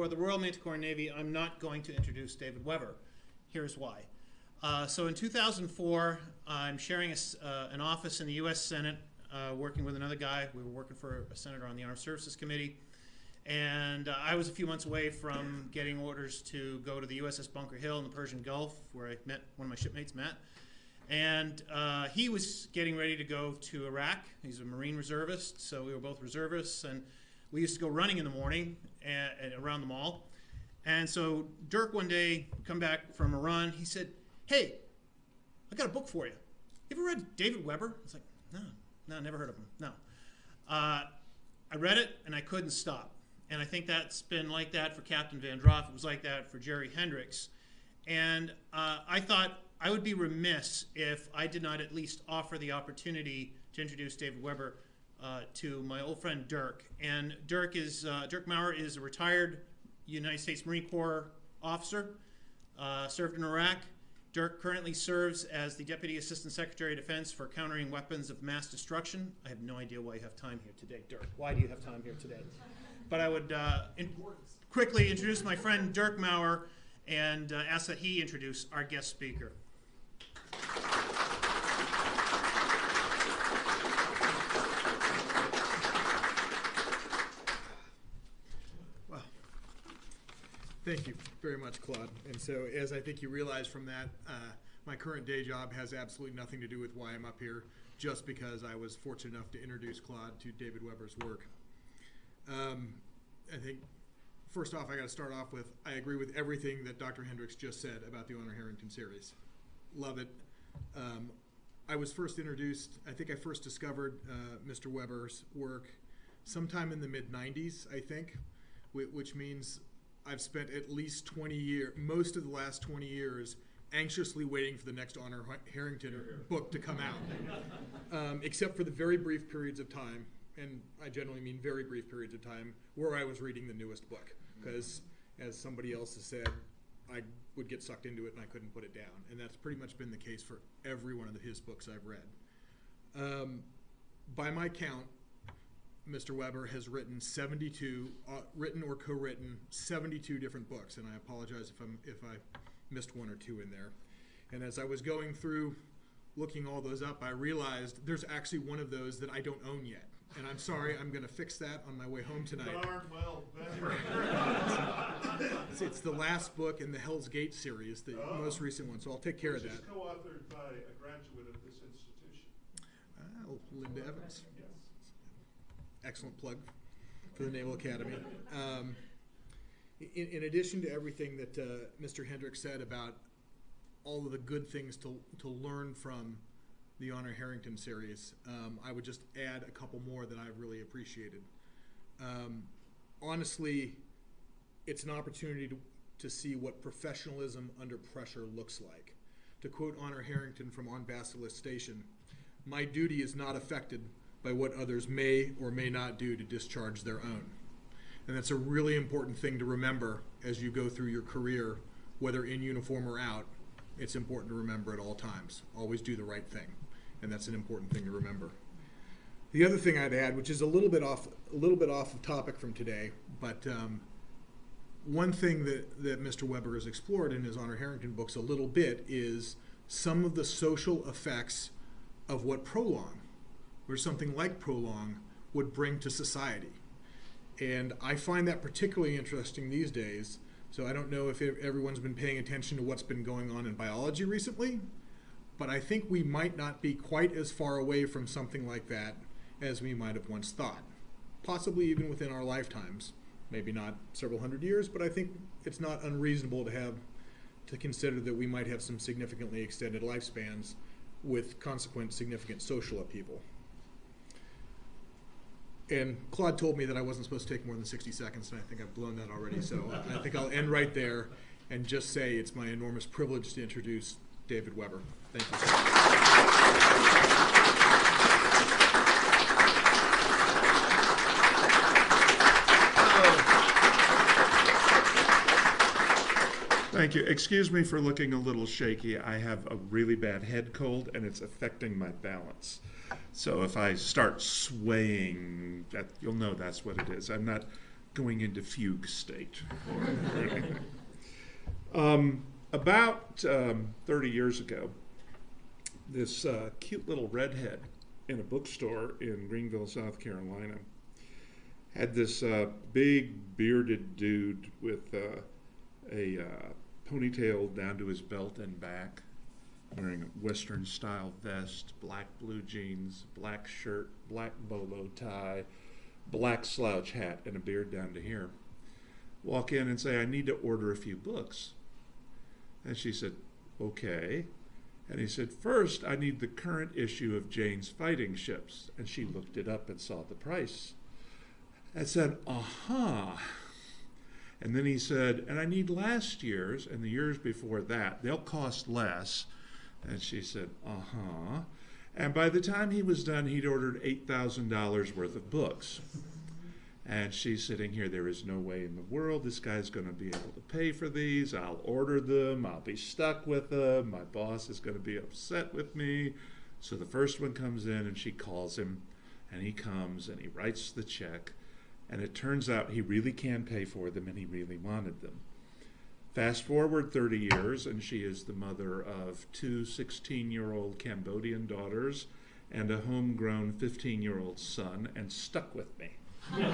for the Royal Manticore Navy, I'm not going to introduce David Weber. Here's why. So in 2004, I'm sharing an office in the U.S. Senate, working with another guy. We were working for a senator on the Armed Services Committee. And I was a few months away from getting orders to go to the USS Bunker Hill in the Persian Gulf, where I met one of my shipmates, Matt. And he was getting ready to go to Iraq. He's a Marine reservist, so we were both reservists. And we used to go running in the morning around the mall. And so Dirk one day come back from a run. He said, "Hey, I got a book for you. You ever read David Weber?" I was like, no, never heard of him, no. I read it, and I couldn't stop. And I think that's been like that for Captain Van Droff. It was like that for Jerry Hendricks. And I thought I would be remiss if I did not at least offer the opportunity to introduce David Weber to my old friend Dirk. And Dirk Maurer is a retired United States Marine Corps officer, served in Iraq. Dirk currently serves as the Deputy Assistant Secretary of Defense for Countering Weapons of Mass Destruction. I have no idea why you have time here today, Dirk. Why do you have time here today? But I would quickly introduce my friend Dirk Maurer and ask that he introduce our guest speaker. Well, thank you very much, Claude. And so, as I think you realize from that, my current day job has absolutely nothing to do with why I'm up here, just because I was fortunate enough to introduce Claude to David Weber's work. I think, first off, I got to start off with, I agree with everything that Dr. Hendricks just said about the Honor Harrington series. Love it. I was first introduced, I think I first discovered Mr. Weber's work sometime in the mid-90s, I think, which means I've spent at least 20 years, most of the last 20 years, anxiously waiting for the next Honor Harrington book to come out, except for the very brief periods of time, and I generally mean very brief periods of time, where I was reading the newest book. Because, as somebody else has said, I would get sucked into it and I couldn't put it down. And that's pretty much been the case for every one of his books I've read. By my count, Mr. Weber has written 72, written or co-written 72 different books. And I apologize if I missed one or two in there. And as I was going through looking all those up, I realized there's actually one of those that I don't own yet. And I'm sorry, I'm going to fix that on my way home tonight. Darn well. It's the last book in the Hell's Gate series, the most recent one, so I'll take care of that. Which is co-authored by a graduate of this institution. Linda Evans. Yes. Excellent plug for the Naval Academy. In addition to everything that Mr. Hendricks said about all of the good things to learn from the Honor Harrington series, I would just add a couple more that I've really appreciated. Honestly, it's an opportunity to see what professionalism under pressure looks like. To quote Honor Harrington from On Basilisk Station, "My duty is not affected by what others may or may not do to discharge their own." And that's a really important thing to remember as you go through your career, whether in uniform or out. It's important to remember at all times. Always do the right thing. And that's an important thing to remember. The other thing I'd add, which is a little bit off of topic from today, but one thing that Mr. Weber has explored in his Honor Harrington books a little bit is some of the social effects of what prolong, or something like prolong, would bring to society. And I find that particularly interesting these days. So I don't know if everyone's been paying attention to what's been going on in biology recently, but I think we might not be quite as far away from something like that as we might have once thought. Possibly even within our lifetimes. Maybe not several hundred years, but I think it's not unreasonable to consider that we might have some significantly extended lifespans with consequent significant social upheaval. And Claude told me that I wasn't supposed to take more than 60 seconds, and I think I've blown that already. So I think I'll end right there and just say it's my enormous privilege to introduce David Weber. Thank you, sir. Thank you. Excuse me for looking a little shaky. I have a really bad head cold, and it's affecting my balance. So if I start swaying, you'll know that's what it is. I'm not going into fugue state. About 30 years ago, this cute little redhead in a bookstore in Greenville, South Carolina, had this big bearded dude with a ponytail down to his belt and back, wearing a Western style vest, black blue jeans, black shirt, black bolo tie, black slouch hat, and a beard down to here. Walk in and say, I need to order a few books. And she said, okay. And he said, first, I need the current issue of Jane's Fighting Ships. And she looked it up and saw the price. And said, uh-huh. And then he said, and I need last year's and the years before that. They'll cost less. And she said, uh-huh. And by the time he was done, he'd ordered $8,000 worth of books. And she's sitting here, there is no way in the world this guy's going to be able to pay for these. I'll order them. I'll be stuck with them. My boss is going to be upset with me. So the first one comes in, and she calls him, and he comes, and he writes the check. And it turns out he really can pay for them, and he really wanted them. Fast forward 30 years, and she is the mother of two 16-year-old Cambodian daughters and a homegrown 15-year-old son, and stuck with me. And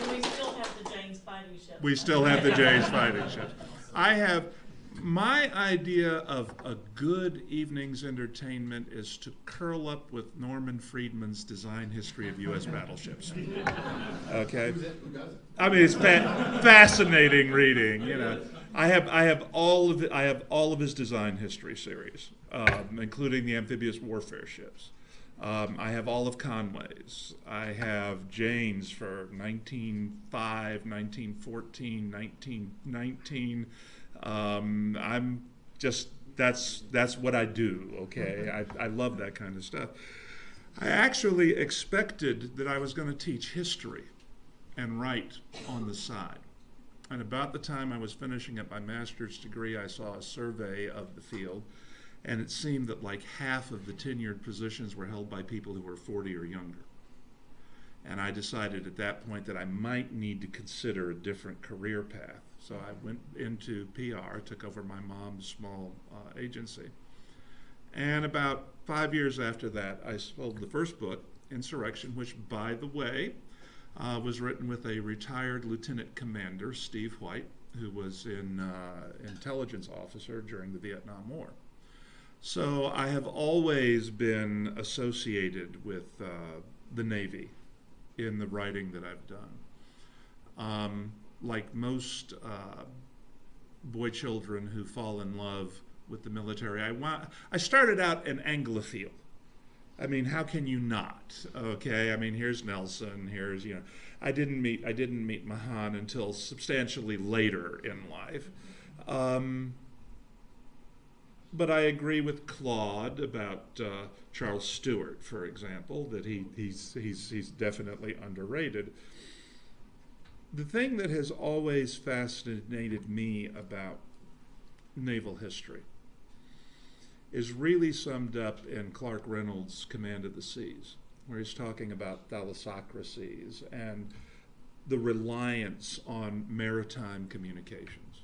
we still have the Jane's Fighting Ship. We still have the Jane's Fighting Ships. I have, my idea of a good evening's entertainment is to curl up with Norman Friedman's Design History of U.S. Battleships. Okay? Who does it? I mean, it's fascinating reading, you know. I have all of his design history series, including the amphibious warfare ships. I have all of Conway's. I have Jane's for 1905, 1914, 1919. I'm just, that's what I do, okay? I love that kind of stuff. I actually expected that I was going to teach history and write on the side. And about the time I was finishing up my master's degree, I saw a survey of the field, and it seemed that like half of the tenured positions were held by people who were 40 or younger. And I decided at that point that I might need to consider a different career path. So I went into PR, took over my mom's small agency. And about 5 years after that, I sold the first book, Insurrection, which, by the way, was written with a retired lieutenant commander, Steve White, who was an intelligence officer during the Vietnam War. So I have always been associated with the Navy in the writing that I've done. Like most boy children who fall in love with the military, I started out an Anglophile. I mean, how can you not? Okay, I mean, here's Nelson. Here's, you know, I didn't meet Mahan until substantially later in life. But I agree with Claude about Charles Stewart, for example, that he's definitely underrated. The thing that has always fascinated me about naval history is really summed up in Clark Reynolds' Command of the Seas, where he's talking about thalassocracies and the reliance on maritime communications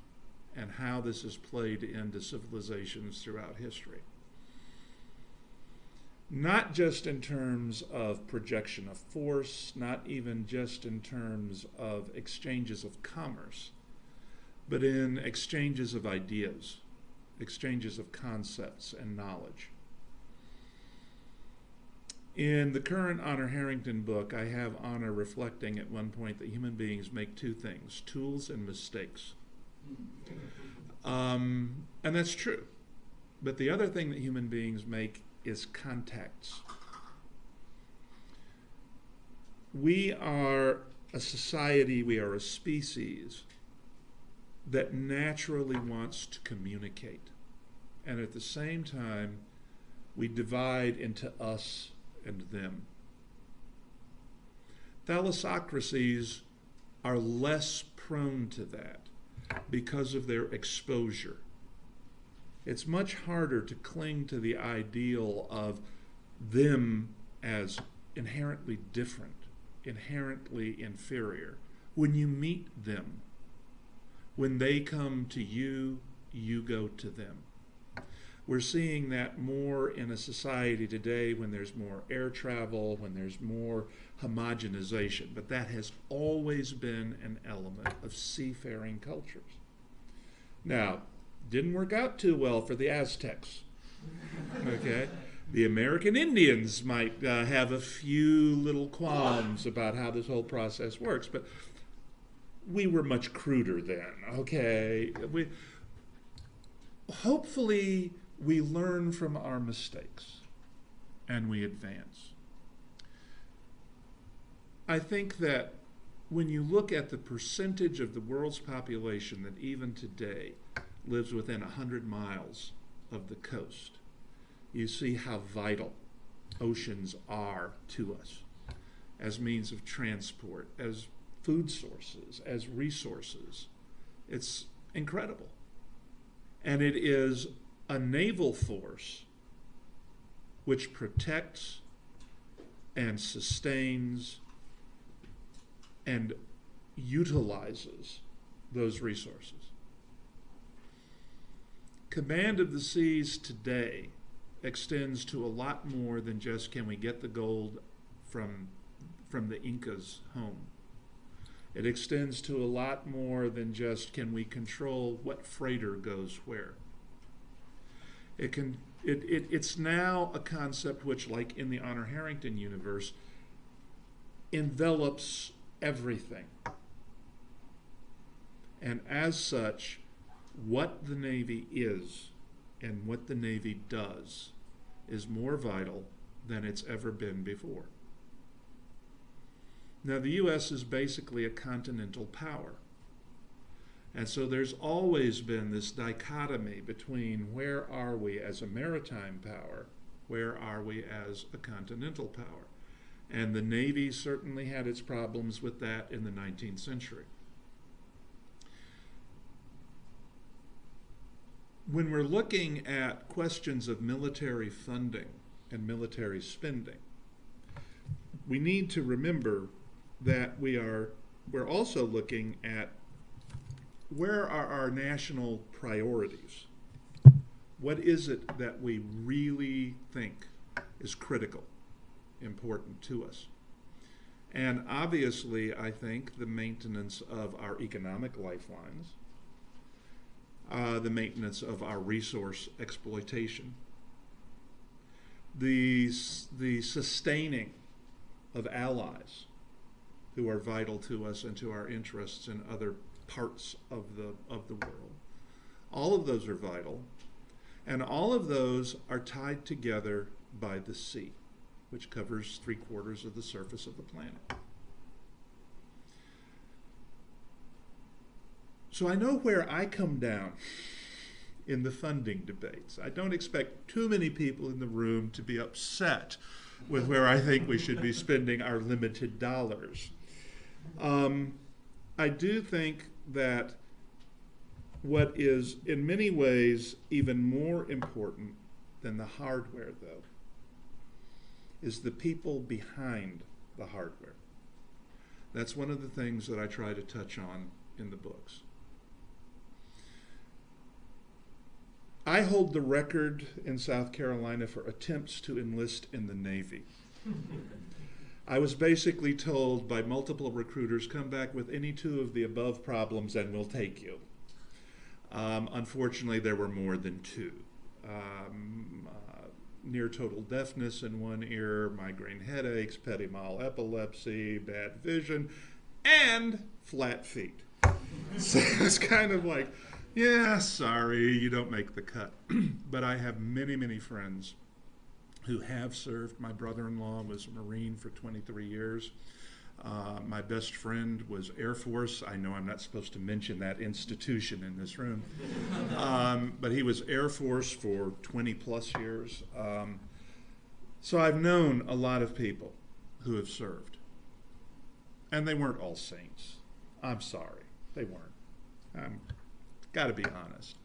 and how this has played into civilizations throughout history. Not just in terms of projection of force, not even just in terms of exchanges of commerce, but in exchanges of ideas, exchanges of concepts and knowledge. In the current Honor Harrington book, I have Honor reflecting at one point that human beings make two things, tools and mistakes. And that's true. But the other thing that human beings make is contacts. We are a society, we are a species that naturally wants to communicate. And at the same time, we divide into us and them. Thalassocracies are less prone to that because of their exposure. It's much harder to cling to the ideal of them as inherently different, inherently inferior. When you meet them, when they come to you, you go to them. We're seeing that more in a society today when there's more air travel, when there's more homogenization, but that has always been an element of seafaring cultures. Now, didn't work out too well for the Aztecs, okay? The American Indians might have a few little qualms about how this whole process works, but we were much cruder then, okay? Hopefully, we learn from our mistakes and we advance. I think that when you look at the percentage of the world's population that even today lives within 100 miles of the coast, you see how vital oceans are to us as means of transport, as food sources, as resources. It's incredible. And it is a naval force which protects and sustains and utilizes those resources. Command of the seas today extends to a lot more than just can we get the gold from the Incas home. It extends to a lot more than just can we control what freighter goes where. It's now a concept which, like in the Honor Harrington universe, envelops everything. And as such, what the Navy is and what the Navy does is more vital than it's ever been before. Now, the U.S. is basically a continental power. And so there's always been this dichotomy between where are we as a maritime power, where are we as a continental power. And the Navy certainly had its problems with that in the 19th century. When we're looking at questions of military funding and military spending, we need to remember that we're also looking at where are our national priorities? What is it that we really think is critical, important to us? And obviously, I think the maintenance of our economic lifelines, the maintenance of our resource exploitation, the sustaining of allies who are vital to us and to our interests in other parts of the world. All of those are vital, and all of those are tied together by the sea, which covers 3/4 of the surface of the planet. So I know where I come down in the funding debates. I don't expect too many people in the room to be upset with where I think we should be spending our limited dollars. I do think that what is in many ways even more important than the hardware, though, is the people behind the hardware. That's one of the things that I try to touch on in the books. I hold the record in South Carolina for attempts to enlist in the Navy. I was basically told by multiple recruiters, come back with any two of the above problems and we'll take you. Unfortunately, there were more than two. Near total deafness in one ear, migraine headaches, petit mal epilepsy, bad vision, and flat feet. So it's kind of like, yeah, sorry, you don't make the cut. But I have many, many friends who have served. My brother-in-law was a Marine for 23 years. My best friend was Air Force. I know I'm not supposed to mention that institution in this room. But he was Air Force for 20 plus years. So I've known a lot of people who have served. And they weren't all saints. I'm sorry, they weren't. Got to be honest.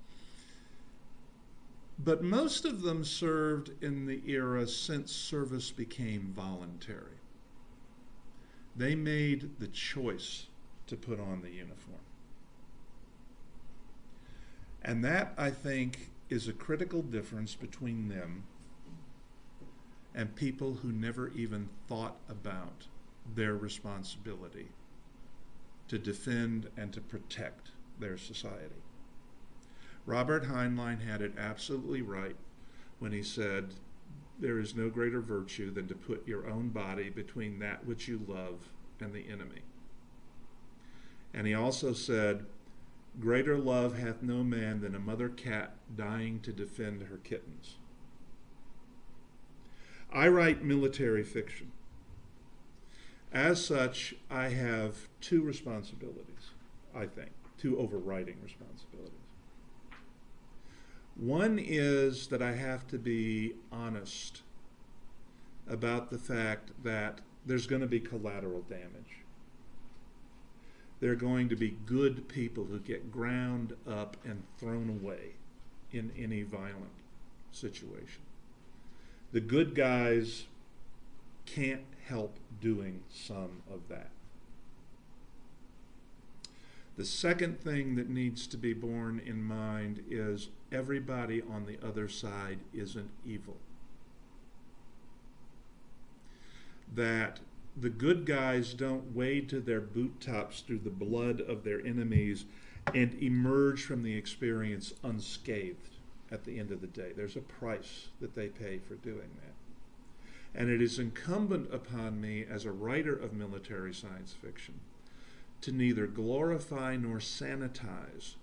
But most of them served in the era since service became voluntary. They made the choice to put on the uniform. And that, I think, is a critical difference between them and people who never even thought about their responsibility to defend and to protect their society. Robert Heinlein had it absolutely right when he said, there is no greater virtue than to put your own body between that which you love and the enemy. And he also said, greater love hath no man than a mother cat dying to defend her kittens. I write military fiction. As such, I have two responsibilities, I think, two overriding responsibilities. One is that I have to be honest about the fact that there's going to be collateral damage. There are going to be good people who get ground up and thrown away in any violent situation. The good guys can't help doing some of that. The second thing that needs to be borne in mind is everybody on the other side isn't evil. That the good guys don't wade to their boot tops through the blood of their enemies and emerge from the experience unscathed at the end of the day. There's a price that they pay for doing that. And it is incumbent upon me as a writer of military science fiction to neither glorify nor sanitize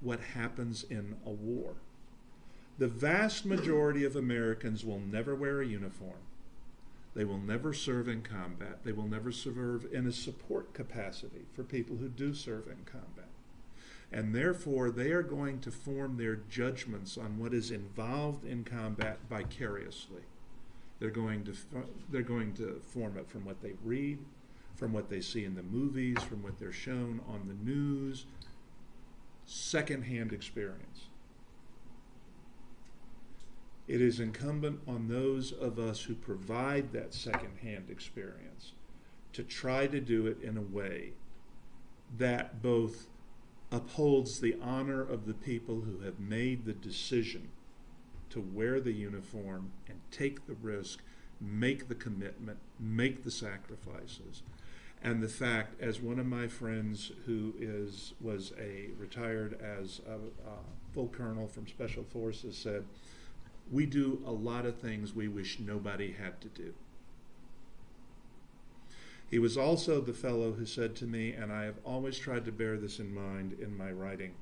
what happens in a war. The vast majority of Americans will never wear a uniform. They will never serve in combat. They will never serve in a support capacity for people who do serve in combat. And therefore, they are going to form their judgments on what is involved in combat vicariously. They're going to form it from what they read, from what they see in the movies, from what they're shown on the news, secondhand experience. It is incumbent on those of us who provide that secondhand experience to try to do it in a way that both upholds the honor of the people who have made the decision to wear the uniform and take the risk, make the commitment, make the sacrifices. And the fact, as one of my friends who was retired as a full colonel from Special Forces said, we do a lot of things we wish nobody had to do. He was also the fellow who said to me, and I have always tried to bear this in mind in my writing,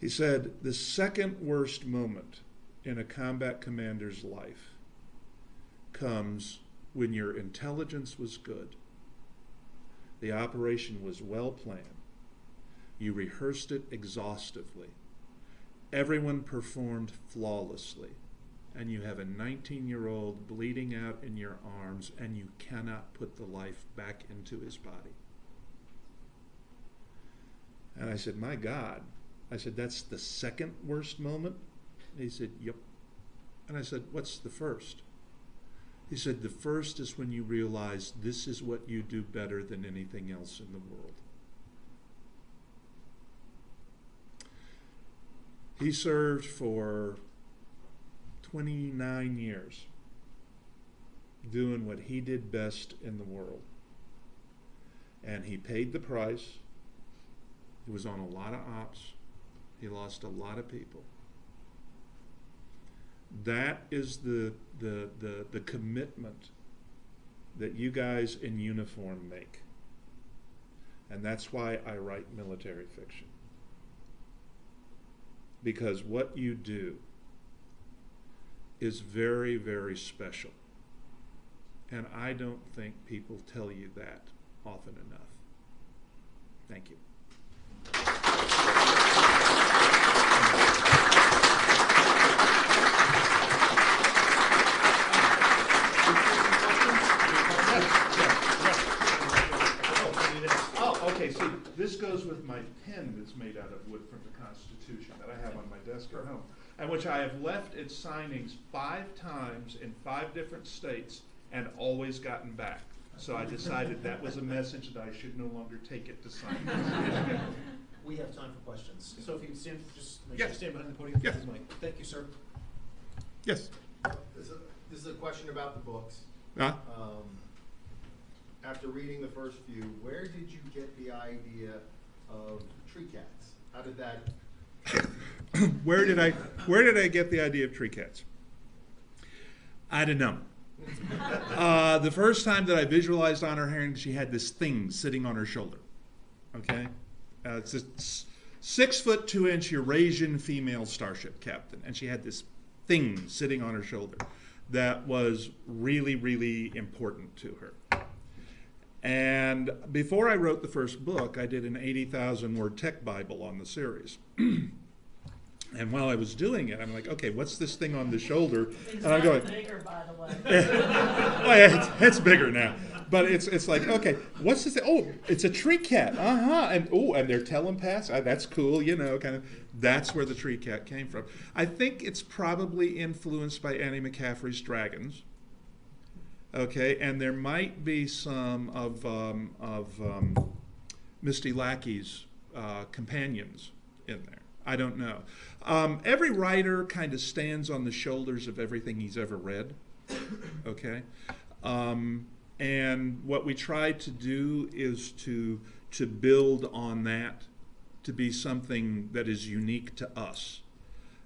he said, the second worst moment in a combat commander's life comes when your intelligence was good, the operation was well planned, you rehearsed it exhaustively, everyone performed flawlessly, and you have a 19-year-old bleeding out in your arms and you cannot put the life back into his body. And I said, my God. I said, that's the second worst moment? And he said, yep. And I said, what's the first? He said, the first is when you realize this is what you do better than anything else in the world. He served for 29 years doing what he did best in the world. And he paid the price. He was on a lot of ops. He lost a lot of people. That is the commitment that you guys in uniform make. And that's why I write military fiction. Because what you do is very, very special. And I don't think people tell you that often enough. Thank you. Oh, okay, see, this goes with my pen. that's made out of wood from the Constitution that I have on my desk at home, and which I have left at signings 5 times in 5 different states and always gotten back. So I decided that was a message that I should no longer take it to signings. We have time for questions. So if you stand, just make Yeah. sure you stand behind the podium. Yeah. This is Mike. Thank you, sir. Yes. This is a question about the books. After reading the first few, where did you get the idea of tree cats? How did that? Where did I get the idea of tree cats? I don't know. The first time that I visualized Honor Herring, she had this thing sitting on her shoulder. Okay, it's a 6 foot 2 inch Eurasian female starship captain, and she had this thing sitting on her shoulder that was really, really important to her. And before I wrote the first book, I did an 80,000 word tech Bible on the series. And while I was doing it, I'm like, okay, what's this thing on the shoulder? It's And I'm going, bigger, by the way. well, yeah, it's bigger now. But it's like, okay, what's this? Oh, it's a tree cat. And and they're telepaths. That's cool, kind of. That's where the tree cat came from. I think it's probably influenced by Annie McCaffrey's Dragons. Okay, and there might be some of Misty Lackey's companions in there. I don't know. Every writer kind of stands on the shoulders of everything he's ever read. Okay. And what we try to do is to build on that, to be something that is unique to us.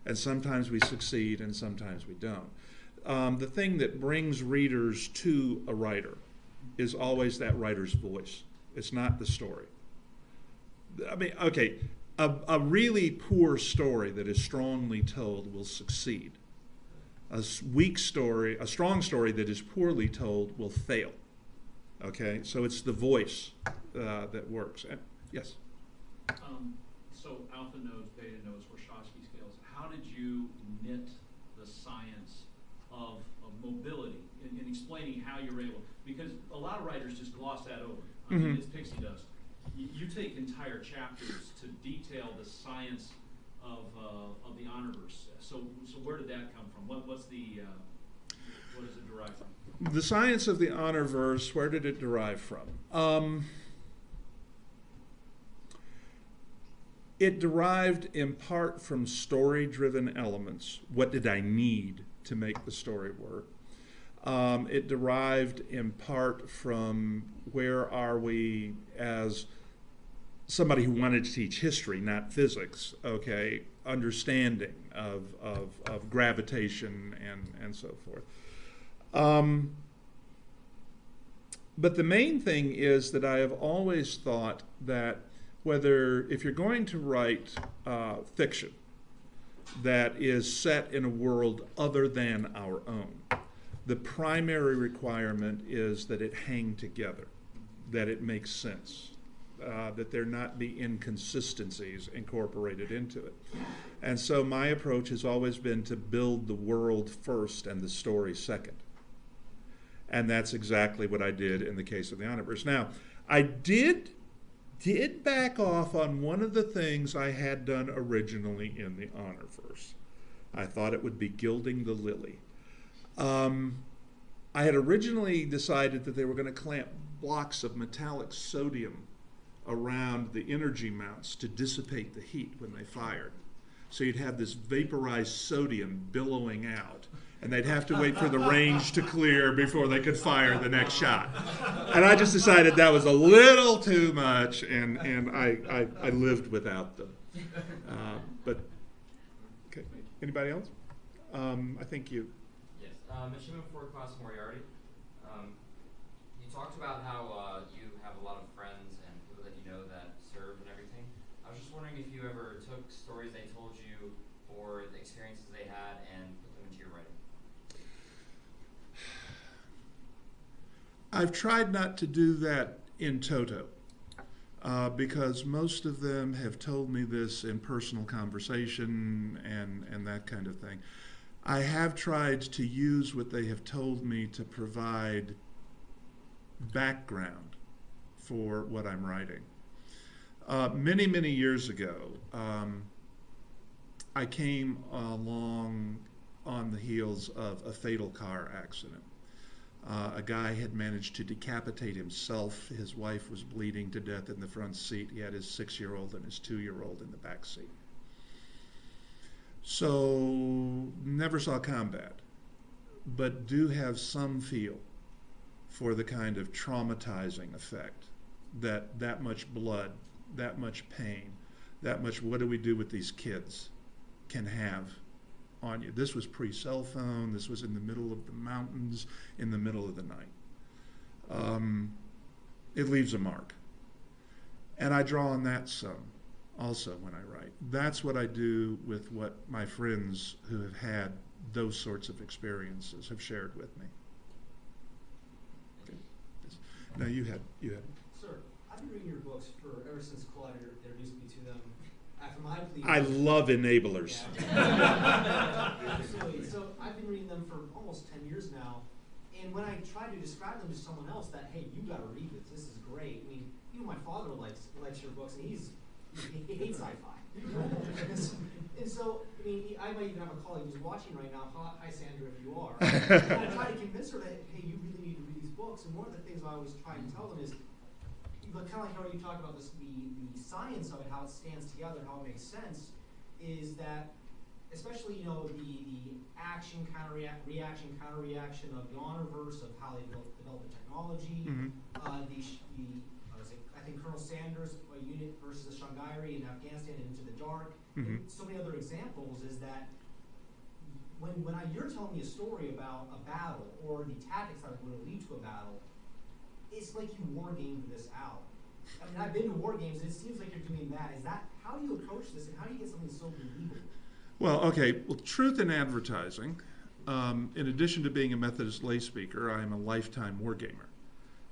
And sometimes we succeed and sometimes we don't. The thing that brings readers to a writer is always that writer's voice. It's not the story. I mean, okay, a really poor story that is strongly told will succeed. A weak story, a strong story that is poorly told will fail. Okay, so it's the voice that works. Yes? So alpha nodes, beta nodes, Warshawski scales, how did you knit the science of mobility in explaining how you're able, because a lot of writers just gloss that over. I mean, it's pixie dust. You take entire chapters to detail the science of the honorverse. So where did that come from? What does it derive from? The science of the honorverse, where did it derive from? It derived in part from story-driven elements. What did I need to make the story work? It derived in part from where are we as somebody who wanted to teach history, not physics, okay, understanding of gravitation and so forth. But the main thing is that I have always thought that if you're going to write fiction that is set in a world other than our own, the primary requirement is that it hang together, that it makes sense, that there not be inconsistencies incorporated into it. And so my approach has always been to build the world first and the story second. And that's exactly what I did in the case of the Honorverse. Now, I did back off on one of the things I had done originally in the Honorverse. I thought it would be gilding the lily. I had originally decided that they were going to clamp blocks of metallic sodium around the energy mounts to dissipate the heat when they fired. So you'd have this vaporized sodium billowing out, and they'd have to wait for the range to clear before they could fire the next shot. And I just decided that was a little too much, and I lived without them. But, okay, anybody else? I think you. Yes, Machine 4 Class Moriarty. You talked about how you have a lot of friends and people that you know that serve and everything. I was just wondering if you ever took stories they told you or the experiences they had and put them into your writing. I've tried not to do that in toto because most of them have told me this in personal conversation and that kind of thing. I have tried to use what they have told me to provide background for what I'm writing. Many, many years ago, I came along on the heels of a fatal car accident. A guy had managed to decapitate himself. His wife was bleeding to death in the front seat. He had his 6-year-old and his 2-year-old in the back seat. So, never saw combat, but do have some feel for the kind of traumatizing effect that much blood, that much pain, that much what do we do with these kids can have on you. This was pre-cell phone. This was in the middle of the mountains, in the middle of the night. It leaves a mark. And I draw on that some also when I write. That's what I do with what my friends who have had those sorts of experiences have shared with me. Okay. Yes. Now you had. Sir, I've been reading your books ever since Claude introduced me to them. After my plea, I love enablers. Yeah. Absolutely. So I've been reading them for almost 10 years now, and when I try to describe them to someone else, that hey, you got to read this. This is great. I mean, even my father likes your books, and he hates sci-fi. And so, I mean, I might even have a colleague who's watching right now. Hi, Sandra, if you are. And I try to convince her that hey, you really need to read these books. And one of the things I always try and tell them is, but kind of like how you talk about this, the science of it, how it stands together, how it makes sense, is that, especially the action reaction of the honor-verse of how they develop the technology, I think Colonel Sanders' unit versus the Shanghairi in Afghanistan and Into the Dark, and so many other examples, is that when you're telling me a story about a battle or the tactics that are going to lead to a battle, it's like you war gamed this out. I mean, I've been to war games, and it seems like you're doing that. Is that how do you approach this, and how do you get something so believable? Well, okay. Well, truth in advertising. In addition to being a Methodist lay speaker, I am a lifetime war gamer.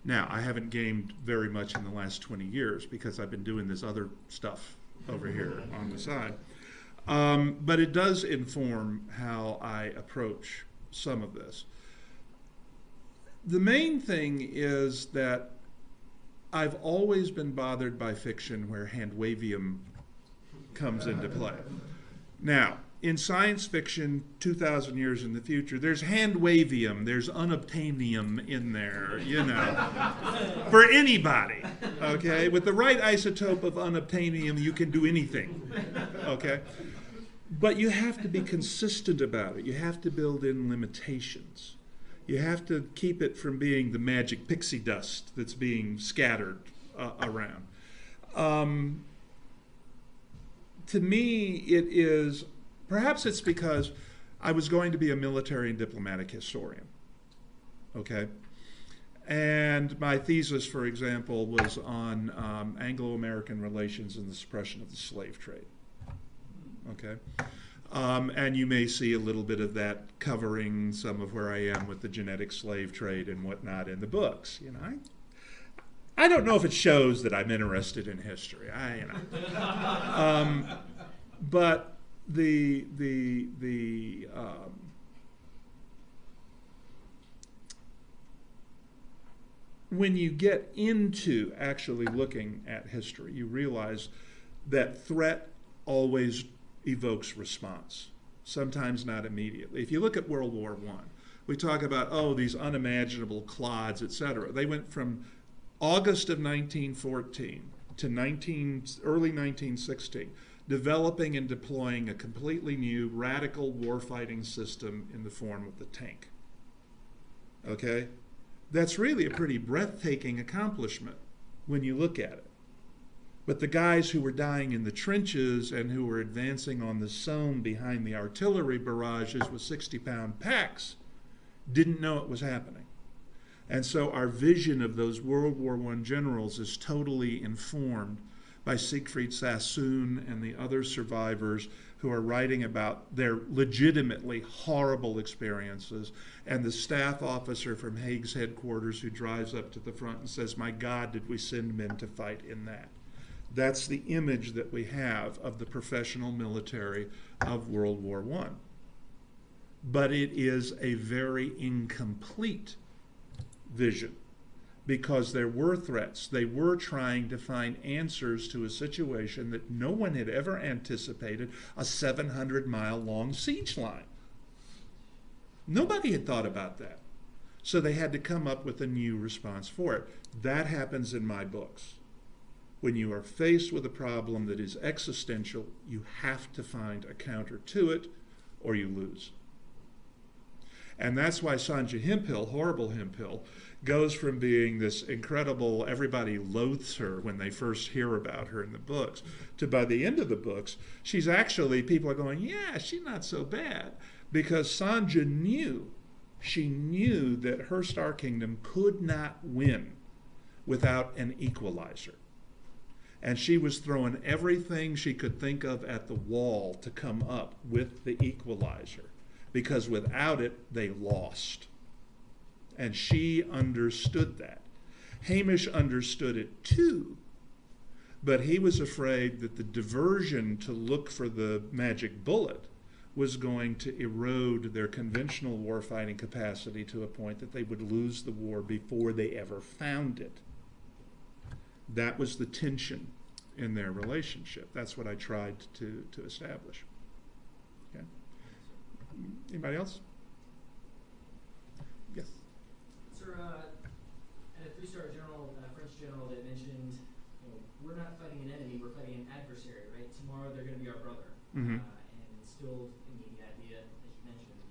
Now, I haven't gamed very much in the last 20 years because I've been doing this other stuff over here on the side. But it does inform how I approach some of this. The main thing is that I've always been bothered by fiction where handwavium comes into play. Now, in science fiction, 2,000 years in the future, there's handwavium, there's unobtainium in there, for anybody, okay? With the right isotope of unobtainium, you can do anything, okay? But you have to be consistent about it. You have to build in limitations. You have to keep it from being the magic pixie dust that's being scattered around. To me, it is, perhaps it's because I was going to be a military and diplomatic historian, okay? And my thesis, for example, was on Anglo-American relations and the suppression of the slave trade, okay? And you may see a little bit of that covering some of where I am with the genetic slave trade and whatnot in the books. I don't know if it shows that I'm interested in history. But when you get into actually looking at history, you realize that threat always evokes response, sometimes not immediately. If you look at World War I, we talk about, these unimaginable clods, etc. They went from August of 1914 to early 1916, developing and deploying a completely new radical warfighting system in the form of the tank. Okay? That's really a pretty breathtaking accomplishment when you look at it. But the guys who were dying in the trenches and who were advancing on the Somme behind the artillery barrages with 60-pound packs didn't know it was happening. And so our vision of those World War I generals is totally informed by Siegfried Sassoon and the other survivors who are writing about their legitimately horrible experiences, and the staff officer from Haig's headquarters who drives up to the front and says, "My God, did we send men to fight in that?" That's the image that we have of the professional military of World War I. But it is a very incomplete vision, because there were threats. They were trying to find answers to a situation that no one had ever anticipated, a 700-mile long siege line. Nobody had thought about that. So they had to come up with a new response for it. That happens in my books. When you are faced with a problem that is existential, you have to find a counter to it, or you lose. And that's why Sanja Hemphill, Horrible Hemphill, goes from being this incredible, everybody loathes her when they first hear about her in the books, to by the end of the books, she's actually, people are going, yeah, she's not so bad. Because Sanja knew, she knew that her Star Kingdom could not win without an equalizer. And she was throwing everything she could think of at the wall to come up with the equalizer. Because without it, they lost. And she understood that. Hamish understood it too, but he was afraid that the diversion to look for the magic bullet was going to erode their conventional warfighting capacity to a point that they would lose the war before they ever found it. That was the tension in their relationship. That's what I tried to establish. Okay. Anybody else? Yes. Sir, at a three-star general, French general, that mentioned, we're not fighting an enemy, we're fighting an adversary, right? Tomorrow they're going to be our brother. Mm-hmm. And instilled in me the idea, as you mentioned,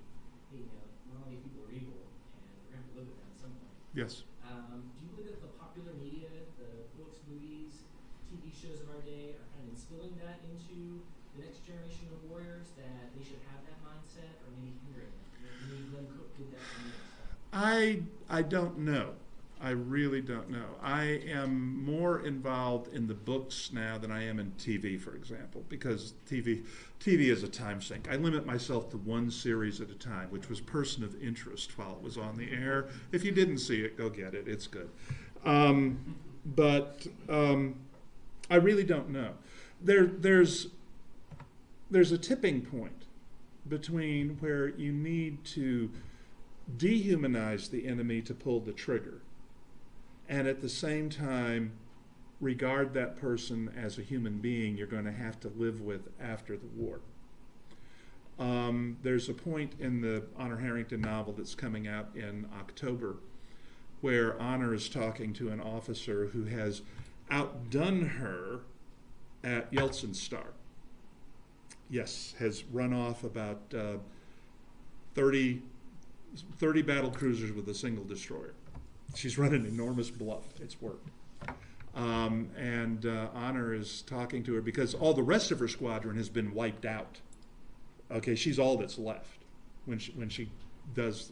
hey, not all these people are evil, and we're going to have to live with them at some point. Yes. Do you believe that the popular media, the books, movies, TV shows of our day are kind of instilling that into the next generation of warriors, that they should have that mindset, or maybe hindering it? Maybe Glenn Cook did that for me. I don't know. I really don't know. I am more involved in the books now than I am in TV, for example, because TV is a time sink. I limit myself to one series at a time, which was Person of Interest while it was on the air. If you didn't see it, go get it. It's good. But I really don't know. There's a tipping point between where you need to dehumanize the enemy to pull the trigger, and at the same time regard that person as a human being you're going to have to live with after the war. There's a point in the Honor Harrington novel that's coming out in October where Honor is talking to an officer who has outdone her at Yeltsin Star. Yes, has run off about 30 battle cruisers with a single destroyer. She's run an enormous bluff. It's worked. And Honor is talking to her because all the rest of her squadron has been wiped out. Okay, she's all that's left when she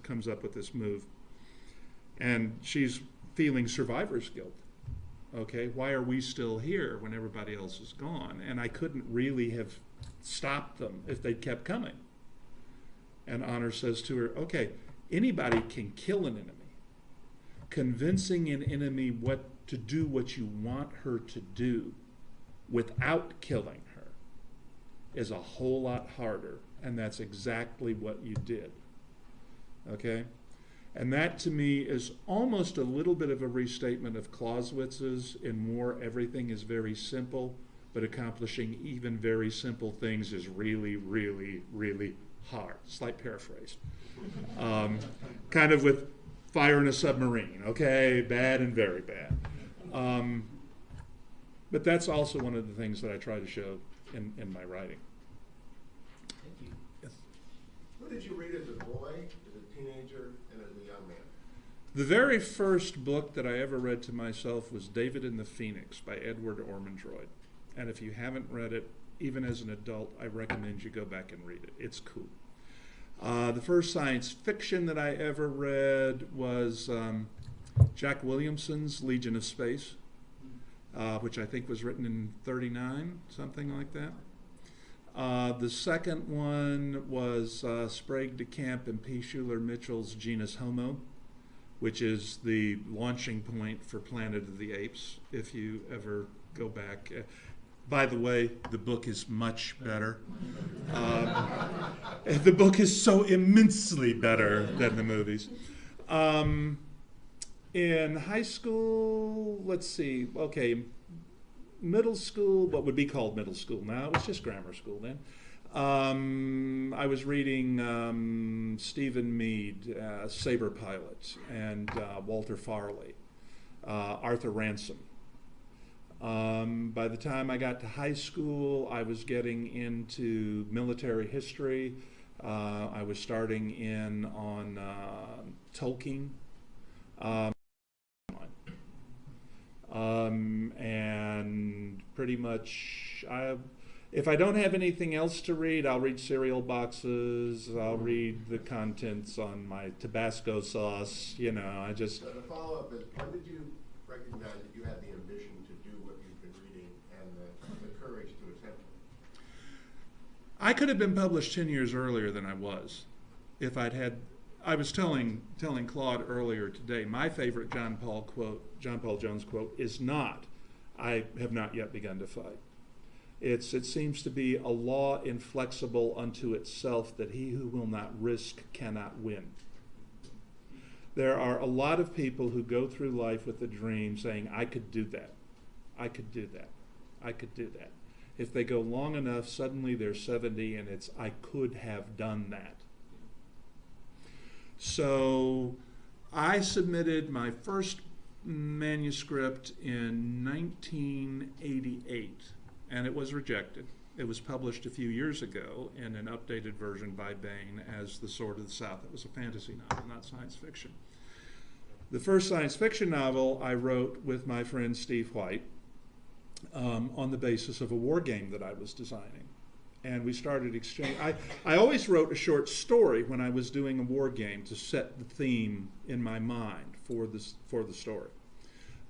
comes up with this move. And she's feeling survivor's guilt. Okay, why are we still here when everybody else is gone? And I couldn't really have stopped them if they'd kept coming. And Honor says to her, okay, anybody can kill an enemy. Convincing an enemy to do what you want her to do without killing her is a whole lot harder, and that's exactly what you did. Okay? And that to me is almost a little bit of a restatement of Clausewitz's in War, everything is very simple, but accomplishing even very simple things is really, really, really hard. Slight paraphrase. Kind of with fire in a submarine, okay? Bad and very bad. But that's also one of the things that I try to show in my writing. Thank you. Yes. What did you read as a boy, as a teenager, and as a young man? The very first book that I ever read to myself was David and the Phoenix by Edward Ormondroyd. And if you haven't read it, even as an adult, I recommend you go back and read it. It's cool. The first science fiction that I ever read was Jack Williamson's Legion of Space, which I think was written in '39, something like that. The second one was Sprague de Camp and P. Schuler Mitchell's Genus Homo, which is the launching point for Planet of the Apes, if you ever go back. By the way, the book is much better. The book is so immensely better than the movies. In high school, let's see, okay, middle school, what would be called middle school now, it was just grammar school then. I was reading Stephen Mead, Saber Pilot, and Walter Farley, Arthur Ransom. By the time I got to high school, I was getting into military history. I was starting in on Tolkien. And pretty much, if I don't have anything else to read, I'll read cereal boxes, I'll read the contents on my Tabasco sauce, you know, I just... So the follow-up is, when did you recognize that you had the ambition to do what you've been reading and the courage to attempt it? I could have been published 10 years earlier than I was if I'd had... I was telling Claude earlier today, my favorite John Paul Jones quote is not, "I have not yet begun to fight." It seems to be a law inflexible unto itself that he who will not risk cannot win. There are a lot of people who go through life with a dream saying, I could do that, I could do that, I could do that. If they go long enough, suddenly they're 70 and it's, I could have done that. So I submitted my first manuscript in 1988, and it was rejected. It was published a few years ago in an updated version by Bain as The Sword of the South. It was a fantasy novel, not science fiction. The first science fiction novel I wrote with my friend Steve White on the basis of a war game that I was designing. And we started exchange. I always wrote a short story when I was doing a war game to set the theme in my mind for the story.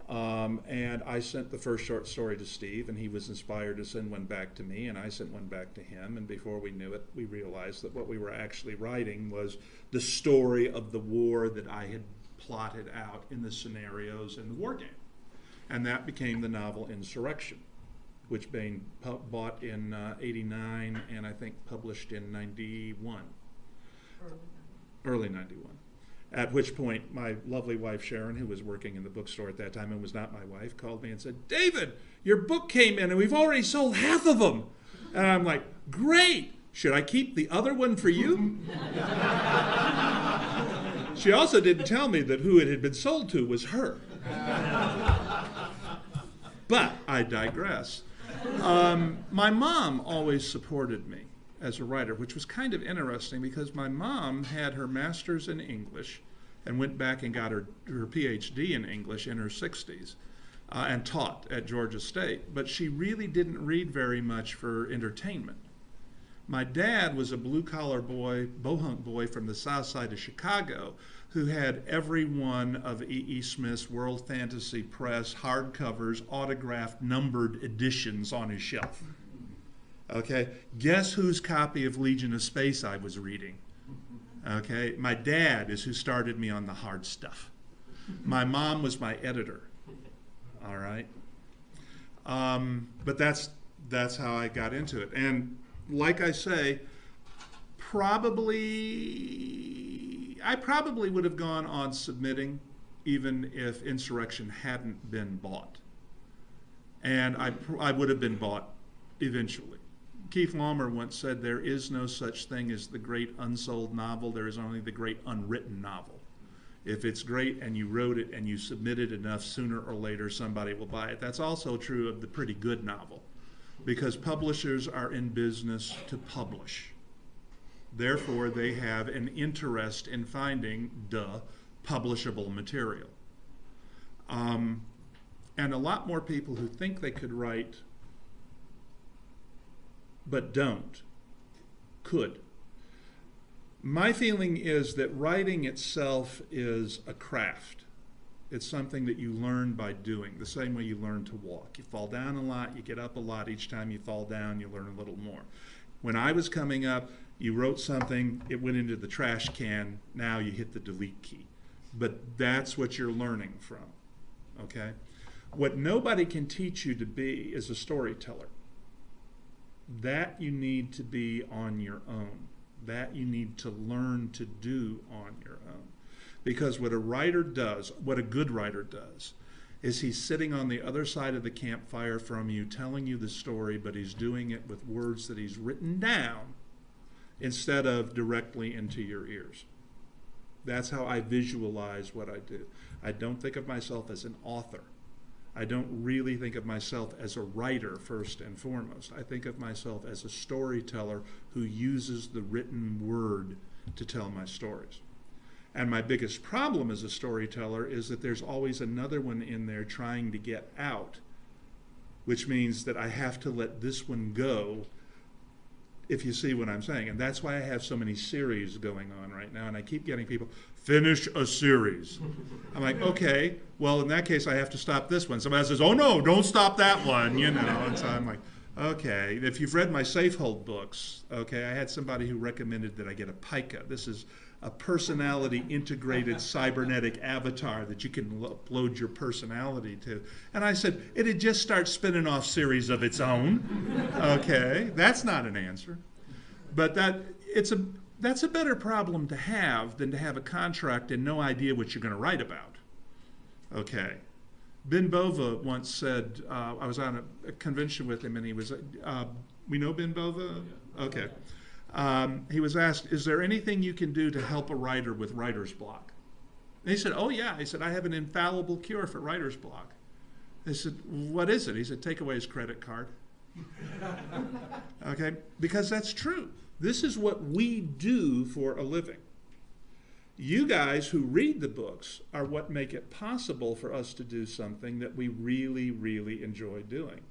And I sent the first short story to Steve, and he was inspired to send one back to me, and I sent one back to him. And before we knew it, we realized that what we were actually writing was the story of the war that I had plotted out in the scenarios in the war game. And that became the novel Insurrection, which Bain bought in '89 and I think published in '91. Early '91. At which point my lovely wife Sharon, who was working in the bookstore at that time and was not my wife, called me and said, "David, your book came in and we've already sold half of them." And I'm like, "Great! Should I keep the other one for you?" She also didn't tell me that who it had been sold to was her. But I digress. My mom always supported me as a writer, which was kind of interesting because my mom had her master's in English and went back and got her PhD in English in her 60s and taught at Georgia State. But she really didn't read very much for entertainment. My dad was a blue-collar boy, bohunk boy from the south side of Chicago who had every one of E.E. Smith's World Fantasy Press hardcovers, autographed, numbered editions on his shelf. Okay, guess whose copy of Legion of Space I was reading? Okay, my dad is who started me on the hard stuff. My mom was my editor, all right? But that's how I got into it. And like I say, I probably would have gone on submitting even if Insurrection hadn't been bought. And I would have been bought eventually. Keith Laumer once said, "There is no such thing as the great unsold novel, there is only the great unwritten novel." If it's great and you wrote it and you submitted enough, sooner or later somebody will buy it. That's also true of the pretty good novel, because publishers are in business to publish. Therefore, they have an interest in finding publishable material. And a lot more people who think they could write but don't could. My feeling is that writing itself is a craft. It's something that you learn by doing, the same way you learn to walk. You fall down a lot, you get up a lot. Each time you fall down, you learn a little more. When I was coming up, you wrote something, it went into the trash can, now you hit the delete key. But that's what you're learning from, okay? What nobody can teach you to be is a storyteller. That you need to be on your own. That you need to learn to do on your own. Because what a writer does, what a good writer does, is he's sitting on the other side of the campfire from you, telling you the story, but he's doing it with words that he's written down instead of directly into your ears. That's how I visualize what I do. I don't think of myself as an author. I don't really think of myself as a writer first and foremost. I think of myself as a storyteller who uses the written word to tell my stories. And my biggest problem as a storyteller is that there's always another one in there trying to get out, which means that I have to let this one go, if you see what I'm saying. And that's why I have so many series going on right now, and I keep getting people, finish a series. I'm like, okay, well, in that case, I have to stop this one. Somebody says, oh no, don't stop that one, you know. And so I'm like, okay. If you've read my Safehold books, okay, I had somebody who recommended that I get a pica. This is a personality integrated cybernetic avatar that you can upload your personality to. And I said, it'd just start spinning off series of its own. Okay, that's not an answer. But that's a better problem to have than to have a contract and no idea what you're going to write about. Okay. Ben Bova once said, I was on a convention with him, and he was, we know Ben Bova? Okay. He was asked, is there anything you can do to help a writer with writer's block? And he said, oh yeah. He said, I have an infallible cure for writer's block. They said, what is it? He said, take away his credit card. Okay, because that's true. This is what we do for a living. You guys who read the books are what make it possible for us to do something that we really, really enjoy doing.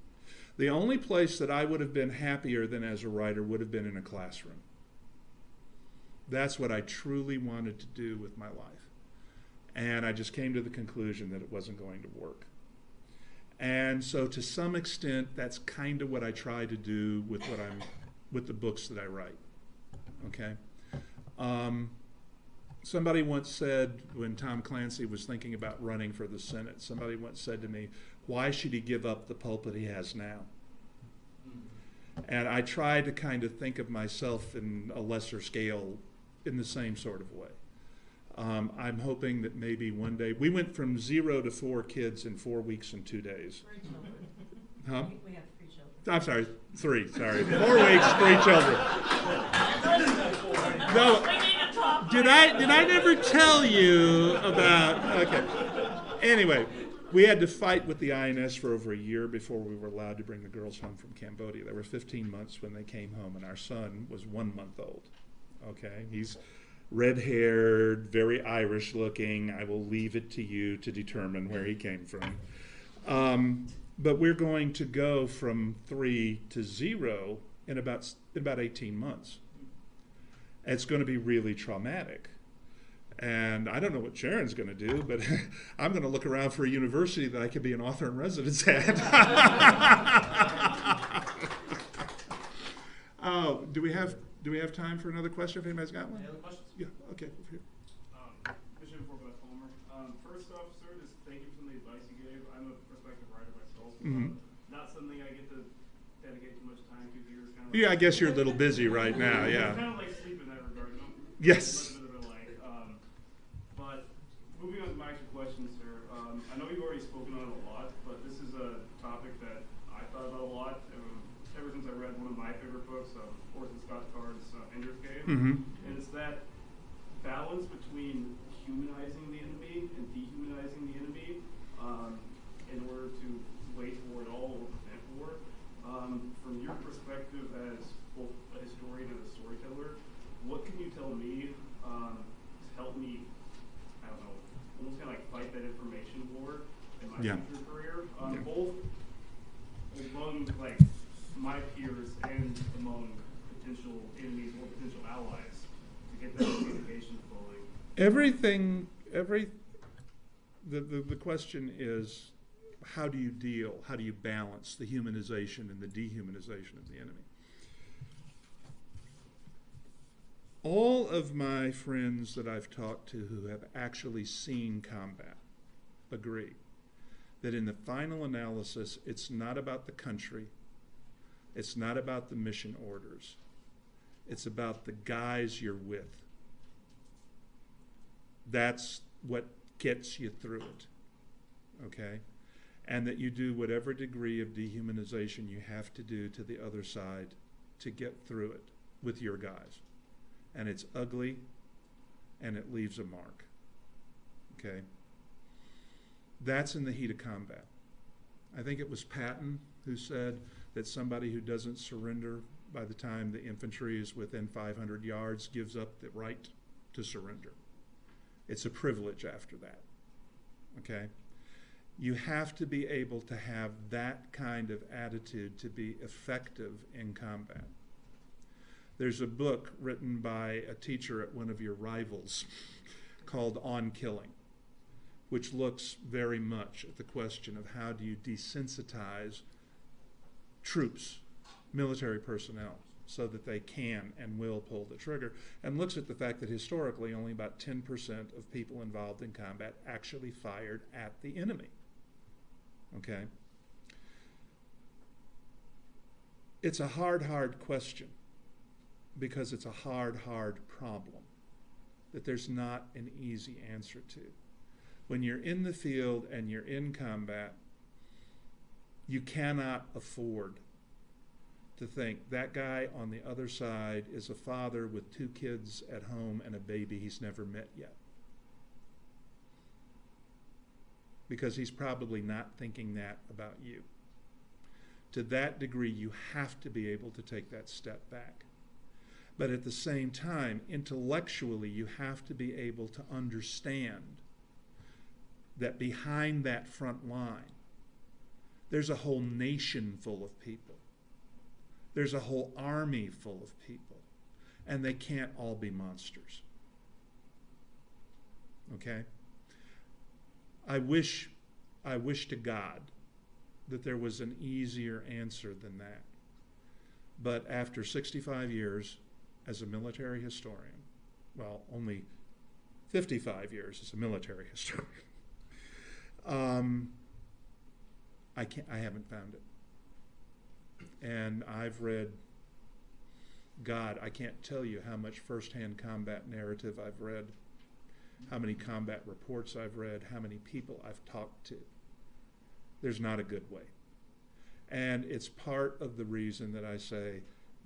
The only place that I would have been happier than as a writer would have been in a classroom. That's what I truly wanted to do with my life. And I just came to the conclusion that it wasn't going to work. And so to some extent, that's kind of what I try to do with the books that I write. Okay? Somebody once said, when Tom Clancy was thinking about running for the Senate, somebody once said to me, why should he give up the pulpit he has now? And I try to kind of think of myself in a lesser scale in the same sort of way. I'm hoping that maybe one day, we went from 0 to 4 kids in 4 weeks and 2 days. 3 children. Huh? We have 3 children. I'm sorry, 3, sorry. 4 weeks, 3 children. No, We need to talk. did I never tell you about, okay. Anyway, we had to fight with the INS for over a year before we were allowed to bring the girls home from Cambodia. There were 15 months when they came home, and our son was 1 month old. Okay, he's red-haired, very Irish-looking. I will leave it to you to determine where he came from. But we're going to go from 3 to 0 in about 18 months. It's going to be really traumatic. And I don't know what Sharon's going to do, but I'm going to look around for a university that I could be an author in residence at. Oh, do we have time for another question if anybody's got one? Any other questions? Yeah, okay, over here. Bishop for Beth Palmer. First off, sir, just thank you for some of the advice you gave. I'm a prospective writer myself. Not something I get to dedicate too much time to here. Kind of Yeah, I guess you're a little busy right now, yeah. It's kind of like sleep in that regard. You know? Yes. A bit of a like. But moving on to my actual question, sir. I know you've already spoken on it a lot, but this is a topic that I thought about a lot ever since I read one of my favorite books, Orson Scott Card's Ender's Game. And it's that balance between humanizing the enemy and dehumanizing the enemy in order to wage war at all or prevent war. From your perspective as both a historian and a storyteller, what can you tell me to help me, I don't know, almost kind of like fight that information war in my future career, both among like my peers and among potential enemies or potential allies to get that communication flowing? The question is, how do you balance the humanization and the dehumanization of the enemy? All of my friends that I've talked to who have actually seen combat agree that in the final analysis, it's not about the country, it's not about the mission orders, it's about the guys you're with. That's what gets you through it, okay? And that you do whatever degree of dehumanization you have to do to the other side to get through it with your guys. And it's ugly, and it leaves a mark, okay? That's in the heat of combat. I think it was Patton who said that somebody who doesn't surrender by the time the infantry is within 500 yards gives up the right to surrender. It's a privilege after that, okay? You have to be able to have that kind of attitude to be effective in combat. There's a book written by a teacher at one of your rivals called On Killing, which looks very much at the question of how do you desensitize troops, military personnel, so that they can and will pull the trigger, and looks at the fact that historically only about 10% of people involved in combat actually fired at the enemy. Okay? It's a hard question, because it's a hard problem that there's not an easy answer to. When you're in the field and you're in combat, you cannot afford to think that guy on the other side is a father with 2 kids at home and a baby he's never met yet. Because he's probably not thinking that about you. To that degree, you have to be able to take that step back. But at the same time, intellectually, you have to be able to understand that behind that front line, there's a whole nation full of people. There's a whole army full of people. And they can't all be monsters. Okay? I wish to God that there was an easier answer than that. But after 65 years as a military historian, well, only 55 years as a military historian, I haven't found it. And I've read, God, I can't tell you how much firsthand combat narrative I've read, how many combat reports I've read, how many people I've talked to. There's not a good way. And it's part of the reason that I say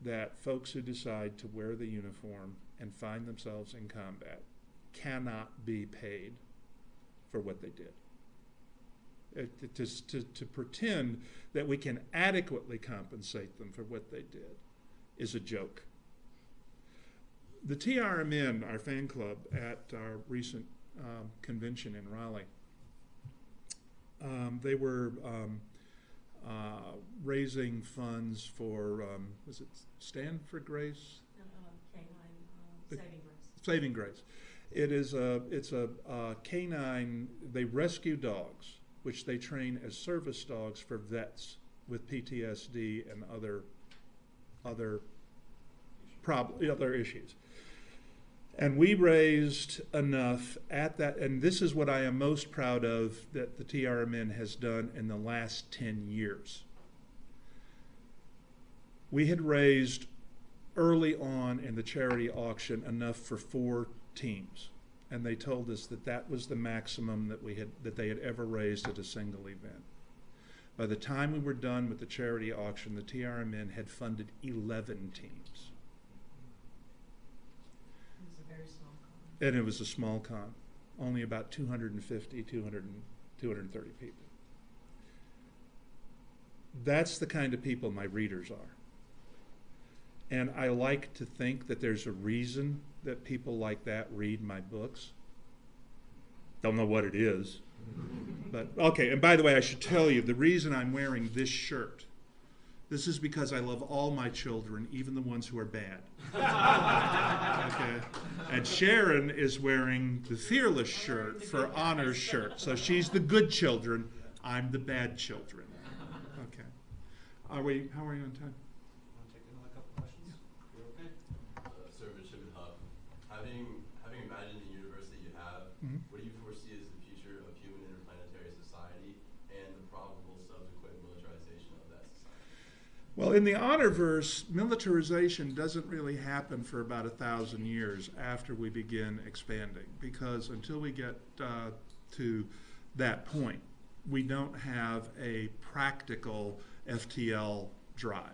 that folks who decide to wear the uniform and find themselves in combat cannot be paid for what they did. To pretend that we can adequately compensate them for what they did is a joke. The TRMN, our fan club, at our recent convention in Raleigh, they were raising funds for, was it Stand for Grace? Saving Grace. Saving Grace. It's a canine, they rescue dogs, which they train as service dogs for vets with PTSD and other issues. And we raised enough at that, and this is what I am most proud of that the TRMN has done in the last 10 years. We had raised early on in the charity auction enough for 4 teams. And they told us that that was the maximum that they had ever raised at a single event. By the time we were done with the charity auction, the TRMN had funded 11 teams. It was a very small con. And it was a small con, only about 250, 230 people. That's the kind of people my readers are. And I like to think that there's a reason that people like that read my books. Don't know what it is. But, okay, and by the way, I should tell you, the reason I'm wearing this shirt, this is because I love all my children, even the ones who are bad. Okay? And Sharon is wearing the Fearless shirt for Honor's shirt. So she's the good children, I'm the bad children. Okay. How are you on time? Having imagined the universe that you have, what do you foresee as the future of human interplanetary society and the probable subsequent militarization of that society? Well, in the honorverse, militarization doesn't really happen for about 1,000 years after we begin expanding, because until we get to that point, we don't have a practical FTL drive.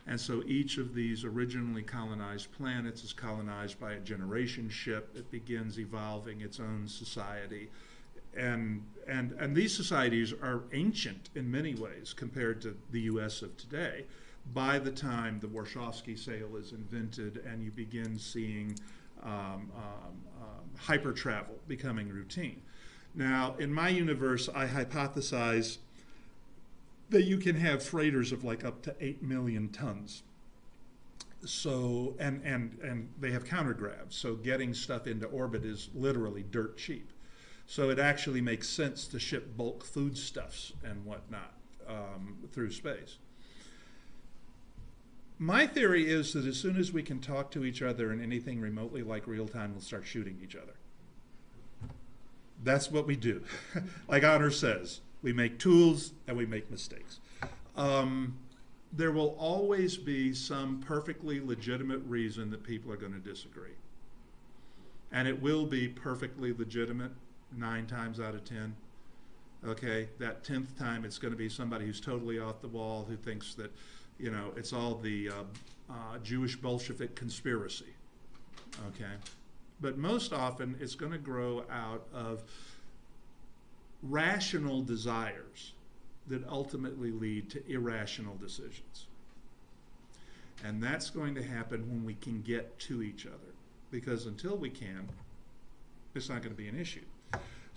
And so each of these originally colonized planets is colonized by a generation ship. It begins evolving its own society. And these societies are ancient in many ways compared to the US of today by the time the Warshawski sail is invented and you begin seeing hyper travel becoming routine. Now, in my universe, I hypothesize that you can have freighters of like up to 8 million tons. So, and they have countergravs, so getting stuff into orbit is literally dirt cheap. So it actually makes sense to ship bulk foodstuffs and whatnot through space. My theory is that as soon as we can talk to each other in anything remotely like real time, we'll start shooting each other. That's what we do. Like Honor says, we make tools and we make mistakes. There will always be some perfectly legitimate reason that people are going to disagree. And it will be perfectly legitimate 9 times out of 10. Okay, that 10th time it's going to be somebody who's totally off the wall, who thinks that, you know, it's all the Jewish Bolshevik conspiracy. Okay, but most often it's going to grow out of rational desires that ultimately lead to irrational decisions. And that's going to happen when we can get to each other, because until we can, it's not going to be an issue.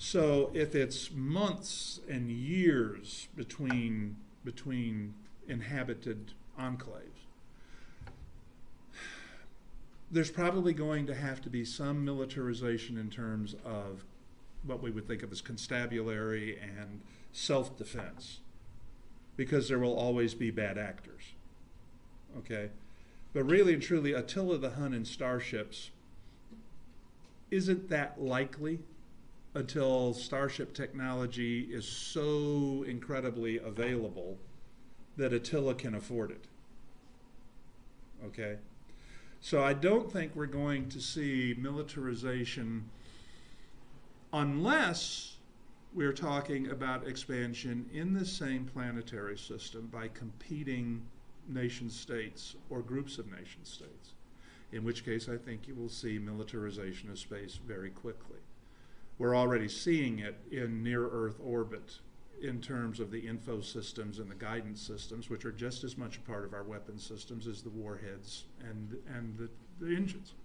So if it's months and years between inhabited enclaves, there's probably going to have to be some militarization in terms of what we would think of as constabulary and self-defense, because there will always be bad actors. Okay? But really and truly, Attila the Hun in starships isn't that likely until starship technology is so incredibly available that Attila can afford it. Okay? So I don't think we're going to see militarization unless we're talking about expansion in the same planetary system by competing nation states or groups of nation states, in which case I think you will see militarization of space very quickly. We're already seeing it in near-Earth orbit in terms of the info systems and the guidance systems, which are just as much a part of our weapon systems as the warheads and the engines.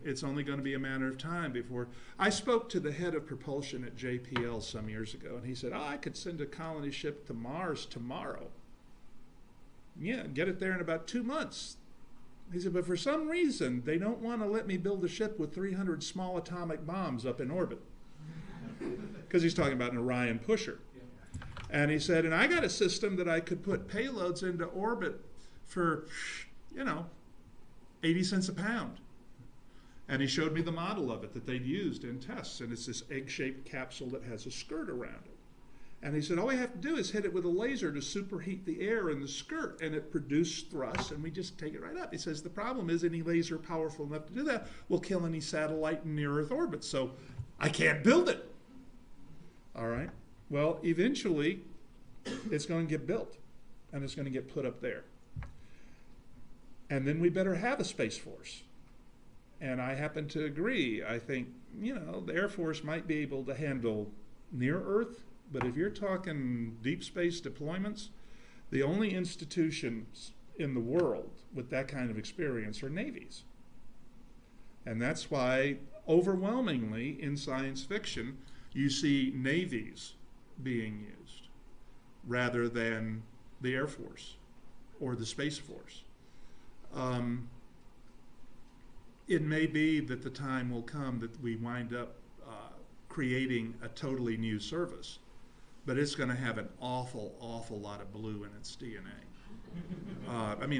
It's only going to be a matter of time before. I spoke to the head of propulsion at JPL some years ago, and he said, I could send a colony ship to Mars tomorrow. Yeah, get it there in about 2 months. He said, but for some reason, they don't want to let me build a ship with 300 small atomic bombs up in orbit. Because he's talking about an Orion pusher. And he said, and I got a system that I could put payloads into orbit for, 80 cents a pound. And he showed me the model of it that they'd used in tests. And it's this egg-shaped capsule that has a skirt around it. And he said, all we have to do is hit it with a laser to superheat the air in the skirt, and it produced thrust, and we just take it right up. He says, the problem is any laser powerful enough to do that will kill any satellite in near-Earth orbit, so I can't build it. All right? Well, eventually, it's going to get built, and it's going to get put up there. And then we better have a Space Force. And I happen to agree. I think, the Air Force might be able to handle near-Earth, but if you're talking deep space deployments, the only institutions in the world with that kind of experience are navies. And that's why overwhelmingly in science fiction, you see navies being used rather than the Air Force or the Space Force. It may be that the time will come that we wind up creating a totally new service, but it's going to have an awful, awful lot of blue in its DNA.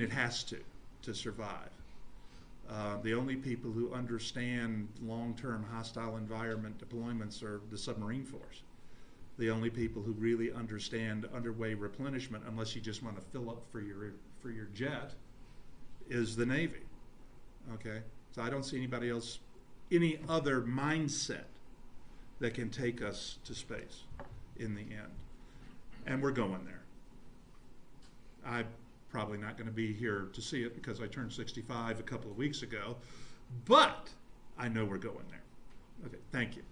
It has to survive. The only people who understand long-term hostile environment deployments are the submarine force. The only people who really understand underway replenishment, unless you just want to fill up for your jet, is the Navy. Okay, so I don't see anybody else, any other mindset that can take us to space in the end. And we're going there. I'm probably not going to be here to see it because I turned 65 a couple of weeks ago, but I know we're going there. Okay, thank you.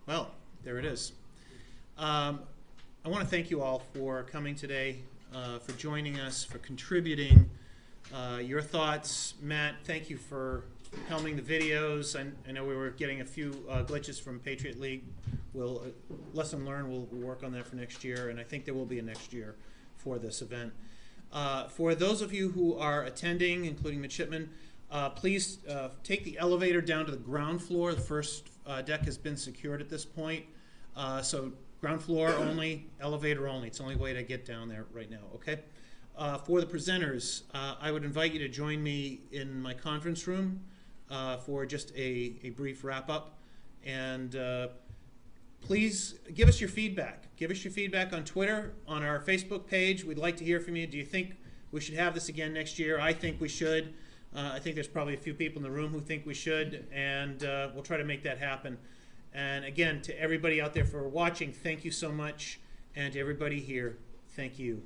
Well, there it is. I want to thank you all for coming today, for joining us, for contributing your thoughts. Matt, thank you for helming the videos. I know we were getting a few glitches from Patriot League. We'll lesson learned. We'll work on that for next year, and I think there will be a next year for this event. For those of you who are attending, including midshipmen, please take the elevator down to the ground floor. The first deck has been secured at this point, so ground floor only, elevator only. It's the only way to get down there right now. Okay. For the presenters, I would invite you to join me in my conference room for just a brief wrap-up. And please give us your feedback. Give us your feedback on Twitter, on our Facebook page. We'd like to hear from you. Do you think we should have this again next year? I think we should. I think there's probably a few people in the room who think we should, and we'll try to make that happen. And again, to everybody out there for watching, thank you so much. And to everybody here, thank you.